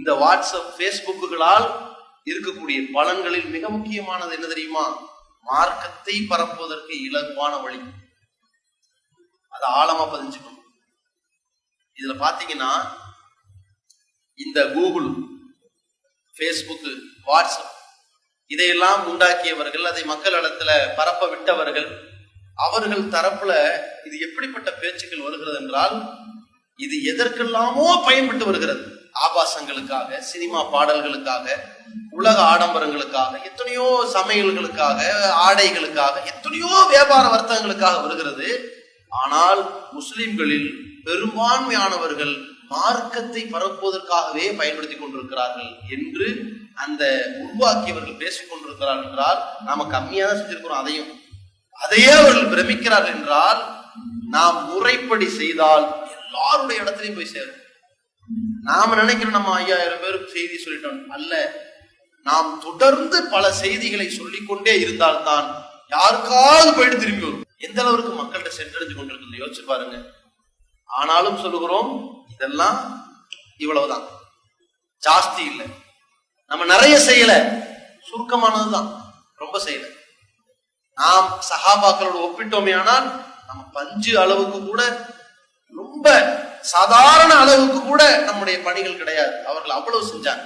இந்த வாட்ஸ்அப் பேஸ்புக்குகளால் இருக்கக்கூடிய பலன்களில் மிக முக்கியமானது என்ன தெரியுமா? மார்க்கத்தை பரப்புவதற்கு இலகுவான வழி. அதை ஆழமா பதிஞ்சுக்கணும். இதுல பாத்தீங்கன்னா இந்த கூகுள், பேஸ்புக், வாட்ஸ்அப் இதையெல்லாம் உண்டாக்கியவர்கள், அதை மக்களிடத்துல பரப்ப விட்டவர்கள், அவர்கள் தரப்புல இது எப்படிப்பட்ட பேச்சுக்கள் வருகிறது என்றால், இது எதற்கெல்லாமோ பயன்பட்டு வருகிறது. ஆபாசங்களுக்காக, சினிமா பாடல்களுக்காக, உலக ஆடம்பரங்களுக்காக, எத்தனையோ சமையல்களுக்காக, ஆடைகளுக்காக, எத்தனையோ வியாபார வர்த்தகங்களுக்காக வருகிறது. ஆனால் முஸ்லிம்களில் பெரும்பான்மையானவர்கள் மார்க்கத்தை பரப்புவதற்காகவே பயன்படுத்தி கொண்டிருக்கிறார்கள் என்று அந்த உருவாக்கியவர்கள் பேசிக் கொண்டிருக்கிறார்கள் என்றால் நாம கம்மியா தான் செஞ்சிருக்கிறோம். அதையே அவர்கள் பிரமிக்கிறார்கள் என்றால், நாம் முறைப்படி செய்தால் எல்லாருடைய இடத்துலையும் போய் சேரும். நாம நினைக்கிறோம் நம்ம 5000 பேருக்கு செய்தி சொல்லிட்டோம். அல்ல, நாம் தொடர்ந்து பல செய்திகளை சொல்லிக்கொண்டே இருந்தால்தான் யாருக்காவது போயிட்டு திரும்பி வரும். எந்த அளவுக்கு மக்கள்கிட்ட சென்றடைஞ்சு கொண்டிருக்கிறது யோசிச்சு பாருங்க. ஆனாலும் சொல்லுகிறோம், இதெல்லாம் இவ்வளவுதான், ஜாஸ்தி இல்லை. நம்ம நிறைய செய்யல, சுருக்கமானதுதான், ரொம்ப செய்யல. நாம் சஹாபாக்களோடு ஒப்பிட்டோமே ஆனால் நம்ம பஞ்சு அளவுக்கு கூட, ரொம்ப சாதாரண அளவுக்கு கூட நம்முடைய பணிகள் கிடையாது. அவர்கள் அவ்வளவு செஞ்சாங்க.